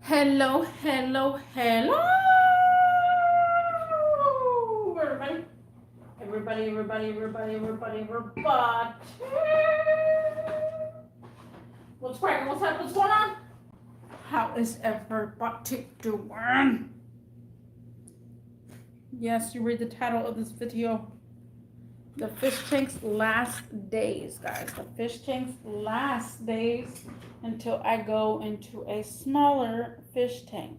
Hello, hello, hello, everybody. Everybody. What's cracking? What's happening? What's going on? How is everybody doing? Yes, you read the title of this video. The fish tank's last days, guys. The fish tank's last days until I go into a smaller fish tank.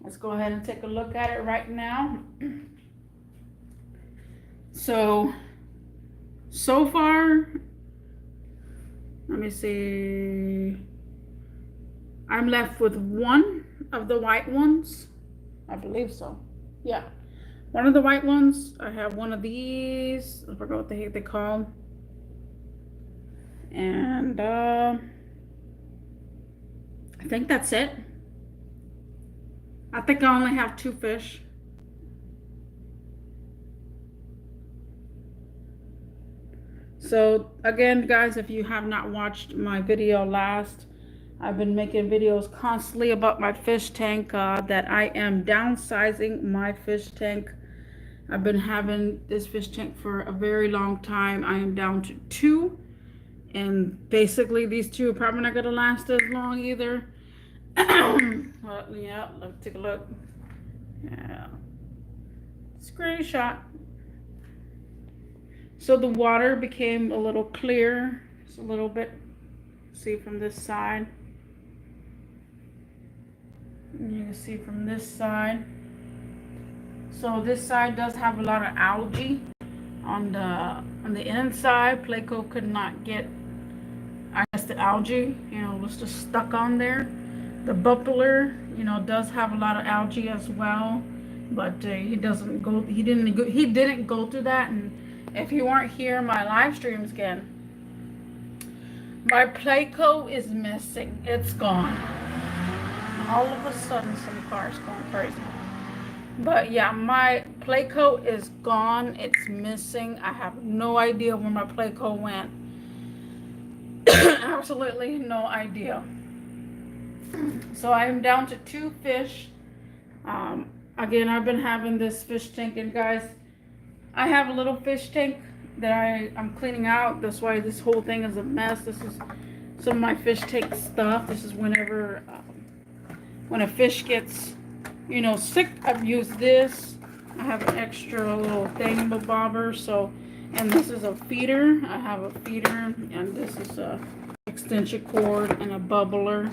Let's go ahead and take a look at it right now. So far, let me see. I'm left with one of the white ones. I believe so. Yeah. One of the white ones. I have one of these. I forgot what the heck they call. And I think that's it. I think I only have two fish. So again, guys, if you have not watched my video last, I've been making videos constantly about my fish tank, that I am downsizing my fish tank. I've been having this fish tank for a very long time. I am down to two, and basically these two are probably not gonna last as long either. Well, yeah, let's take a look. Yeah, screenshot. So the water became a little clear, just a little bit. See from this side. You can see from this side. So this side does have a lot of algae on the inside. Playco could not get, I guess, the algae, was just stuck on there. The bubbler, does have a lot of algae as well, but he didn't go through that. And if you weren't here, my live streams again, my Playco is missing. It's gone. All of a sudden, some cars going crazy. But yeah, my Playco is gone. It's missing. I have no idea where my Playco went. Absolutely no idea. So I am down to two fish. Again, I've been having this fish tank, and guys, I have a little fish tank that I'm cleaning out. That's why this whole thing is a mess. This is some of my fish tank stuff. This is whenever when a fish gets, sick, I've used this. I have an extra little thingamabobber. So, and this is a feeder. I have a feeder, and this is a extension cord and a bubbler.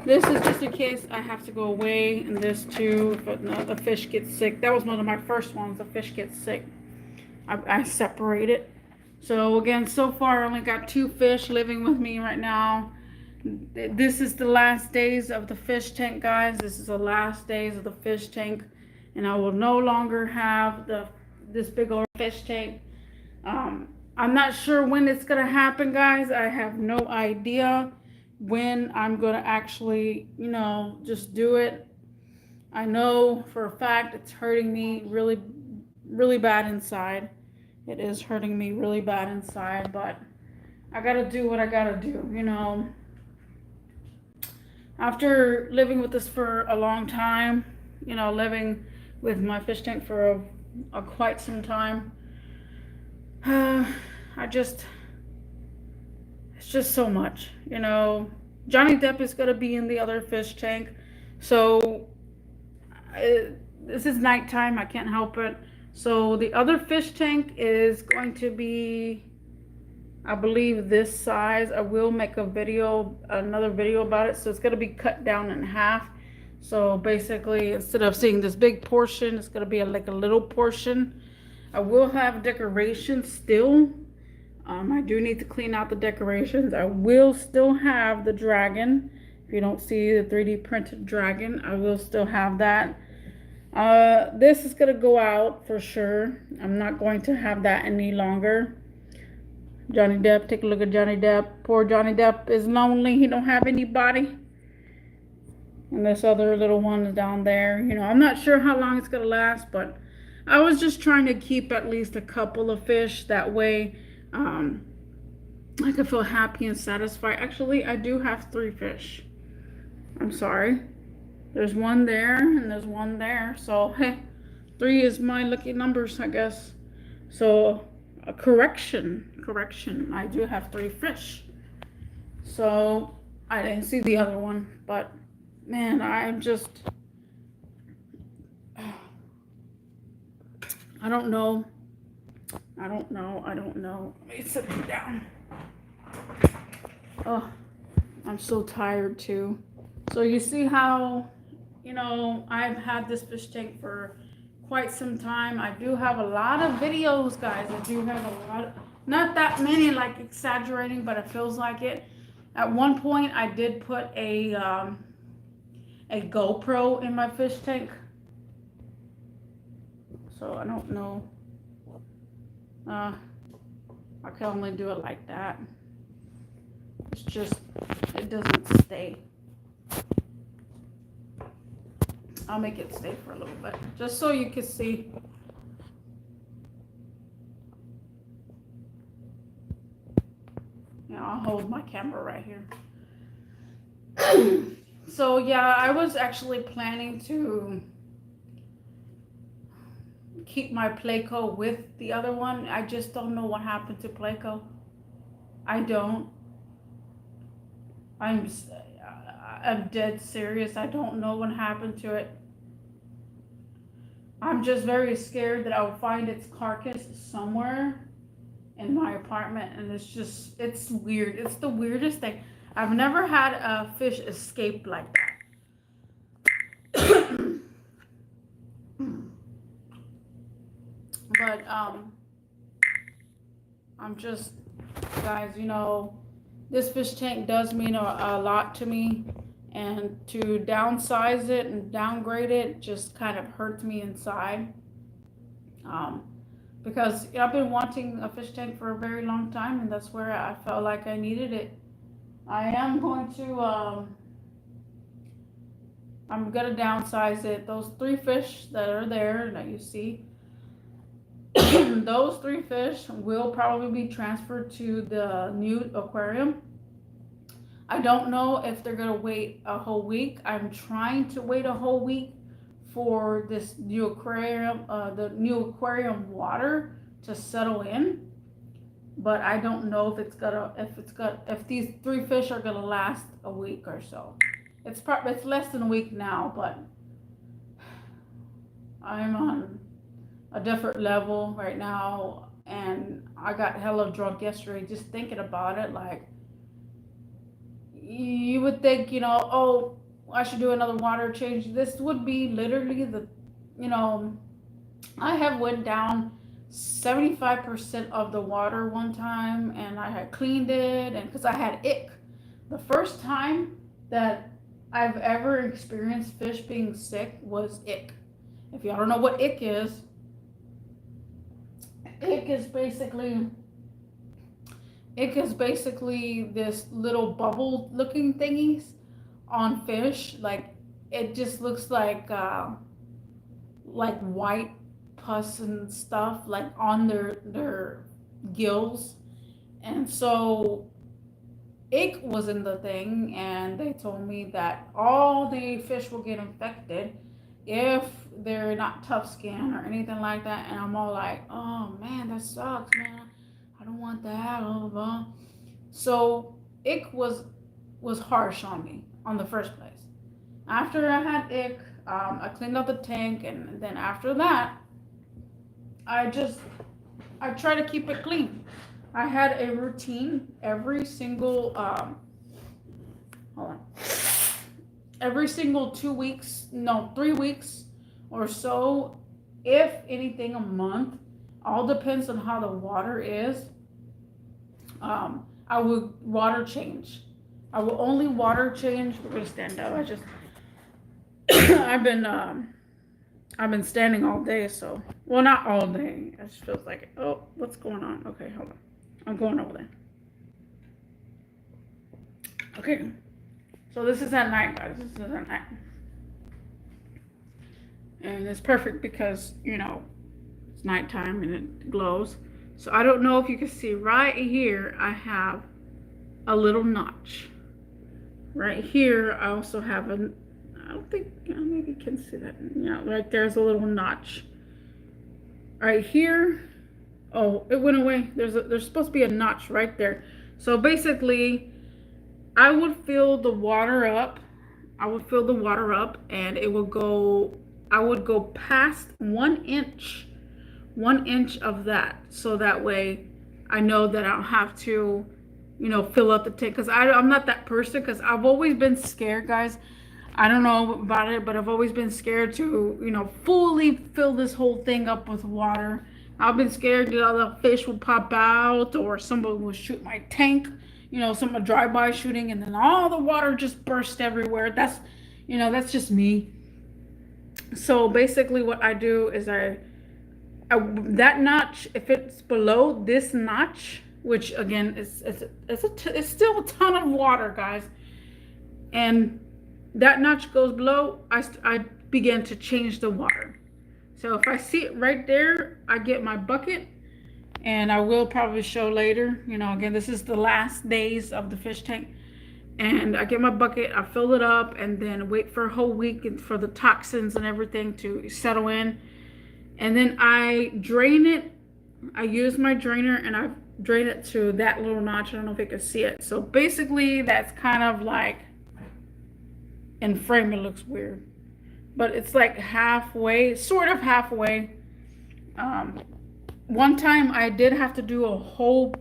This is just in case I have to go away, and this too, if a fish gets sick. That was one of my first ones. The fish gets sick, I separate it. So again, so far I only got two fish living with me right now. This is the last days of the fish tank, guys. This is the last days of the fish tank, and I will no longer have this big old fish tank. I'm not sure when it's gonna happen, guys. I have no idea when I'm gonna actually, just do it. I know for a fact it's hurting me really, really bad inside. It is hurting me really bad inside, but I gotta do what I gotta do. After living with this for a long time, living with my fish tank for quite some time, it's just so much. Johnny Depp is going to be in the other fish tank. So this is nighttime. I can't help it. So the other fish tank is going to be, I believe, this size. I will make another video about it. So it's going to be cut down in half. So basically, instead of seeing this big portion, it's going to be like a little portion. I will have decorations still. I do need to clean out the decorations. I will still have the dragon. If you don't see the 3D printed dragon, I will still have that. This is going to go out for sure. I'm not going to have that any longer. Johnny Depp, take a look at Johnny Depp. Poor Johnny Depp is lonely. He don't have anybody. And this other little one is down there. I'm not sure how long it's going to last, but I was just trying to keep at least a couple of fish. That way, I could feel happy and satisfied. Actually, I do have three fish. I'm sorry. There's one there and there's one there. So, hey, 3 is my lucky numbers, I guess. So, a correction. I do have 3 fish. So, I didn't see the other one, but man, I'm just, I don't know. I don't know. Let me sit down. Oh, I'm so tired too. So you see how, I've had this fish tank for quite some time. I do have a lot of videos, guys. I do have a lot, not that many, like exaggerating, but it feels like it. At one point, I did put a GoPro in my fish tank. So I don't know. I can only do it like that. It's just, it doesn't stay. I'll make it stay for a little bit, just so you can see. I'll hold my camera right here. So yeah, I was actually planning to keep my Playco with the other one. I just don't know what happened to Playco. I don't. I'm dead serious. I don't know what happened to it. I'm just very scared that I'll find its carcass somewhere in my apartment, and it's weird. It's the weirdest thing. I've never had a fish escape like that. But I'm just, guys, this fish tank does mean a lot to me, and to downsize it and downgrade it just kind of hurts me inside. Because I've been wanting a fish tank for a very long time, and that's where I felt like I needed it. I am going to, I'm gonna downsize it. Those 3 fish that are there that you see, those 3 fish will probably be transferred to the new aquarium. I don't know if they're gonna wait a whole week. I'm trying to wait a whole week for this new aquarium, the new aquarium water to settle in. But I don't know if these 3 fish are gonna last a week or so. It's less than a week now, but I'm on a different level right now, and I got hella drunk yesterday just thinking about it. Like, you would think, oh, I should do another water change. This would be literally I have went down 75% of the water one time, and I had cleaned it, and because I had ick. The first time that I've ever experienced fish being sick was ick. If y'all don't know what ick is basically this little bubble looking thingies on fish. Like, it just looks like white pus and stuff, like on their gills. And so ick was in the thing, and they told me that all the fish will get infected if they're not tough skin or anything like that. And I'm all like, oh man, that sucks, man. I don't want that, blah, blah, blah. So ick was harsh on me on the first place. After I had ick, I cleaned out the tank, and then after that, I try to keep it clean. I had a routine every single every single 2 weeks, no, 3 weeks or so, if anything a month. All depends on how the water is. I would water change. I will only water change. We're gonna stand up. I've been standing all day, so, well, not all day. It just feels like it. Oh, what's going on? Okay, hold on. I'm going over there. Okay, so this is at night, guys. This is at night. And it's perfect because, it's nighttime and it glows. So I don't know if you can see right here, I have a little notch. right here, I also have a, I don't think, maybe you can see that. Yeah, right there's a little notch. Right here, oh, it went away. There's supposed to be a notch right there. So basically, I would fill the water up. I would fill the water up and it would go, I would go past 1 inch, 1 inch of that. So that way I know that I don't have to, fill up the tank. Because I'm not that person, because I've always been scared, guys. I don't know about it, but I've always been scared to, fully fill this whole thing up with water. I've been scared that the fish would pop out or somebody would shoot my tank, some drive-by shooting, and then all the water just burst everywhere. That's just me. So basically what I do is that notch, if it's below this notch, which again it's still a ton of water, guys, and that notch goes below, I begin to change the water. So if I see it right there, I get my bucket, and I will probably show later, again, this is the last days of the fish tank, and I get my bucket, I fill it up, and then wait for a whole week and for the toxins and everything to settle in, and then I drain it. I use my drainer and I drain it to that little notch. I don't know if you can see it. So basically that's kind of like, in frame it looks weird, but it's like halfway, sort of halfway. One time I did have to do a whole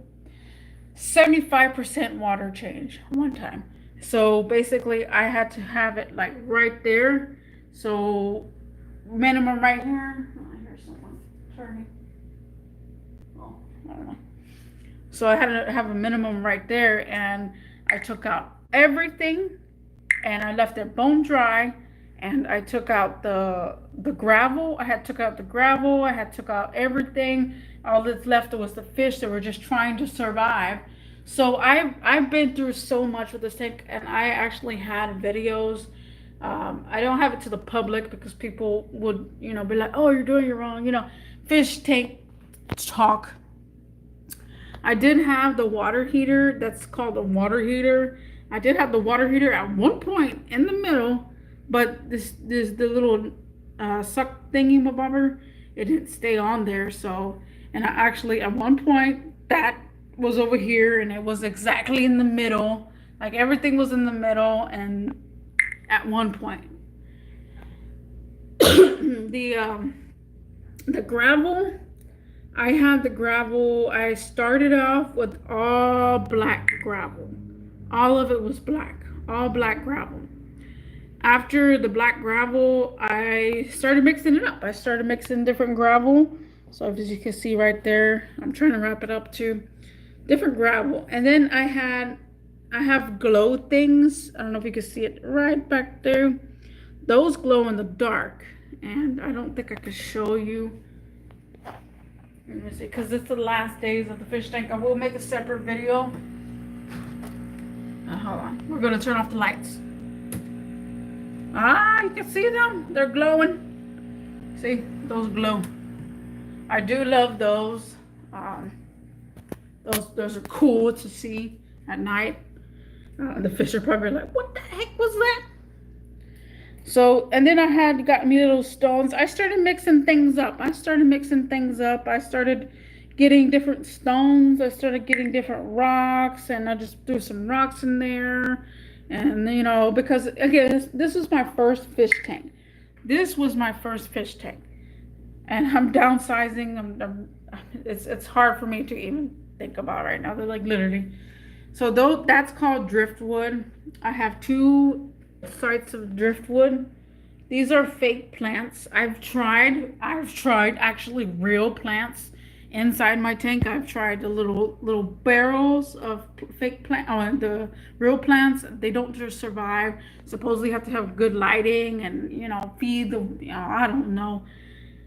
75% water change one time. So basically I had to have it like right there. So minimum right here. Oh, here's someone turning. Oh, I don't know. So I had to have a minimum right there, and I took out everything and I left it bone dry, and I took out the gravel. I had took out the gravel. I had took out everything. All that's left was the fish that were just trying to survive. So I've been through so much with this tank, and I actually had videos. I don't have it to the public because people would, be like, oh, you're doing it wrong, fish tank talk. I did have the water heater. That's called a water heater. I did have the water heater at one point in the middle, but the little suck thingy bobber, it didn't stay on there. So, and I actually at one point that was over here, and it was exactly in the middle. Like everything was in the middle, and at one point, the gravel. I have the gravel. I started off with all black gravel. All of it was black, all black gravel. After the black gravel, I started mixing it up. I started mixing different gravel. So as you can see right there, I'm trying to wrap it up too. Different gravel. And then I have glow things. I don't know if you can see it right back there. Those glow in the dark. And I don't think I could show you. Let me see, because it's the last days of the fish tank. I will make a separate video. Hold on. We're going to turn off the lights. Ah, you can see them. They're glowing. See, those glow. I do love those. Those are cool to see at night. The fish are probably like, what the heck was that? So, and then I had got me little stones. I started mixing things up. I started getting different stones. I started getting different rocks, and I just threw some rocks in there. And, because, again, this was my first fish tank. This was my first fish tank. And I'm downsizing. It's hard for me to even think about right now. They're like literally. So that's called driftwood. I have 2 sites of driftwood. These are fake plants. I've tried actually real plants inside my tank. I've tried the little barrels of fake plant, the real plants. They don't just survive. Supposedly you have to have good lighting and feed the, I don't know.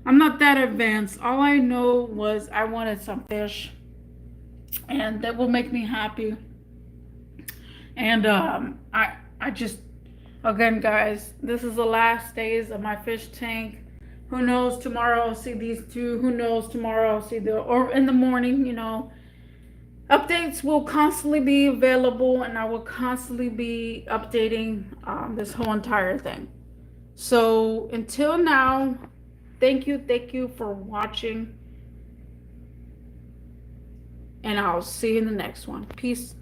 I'm not that advanced. All I know was I wanted some fish, and that will make me happy. And I just, again, guys, this is the last days of my fish tank. Who knows, tomorrow I'll see these 2. Who knows, tomorrow I'll see or in the morning, Updates will constantly be available, and I will constantly be updating this whole entire thing. So until now, thank you for watching, and I'll see you in the next one. Peace.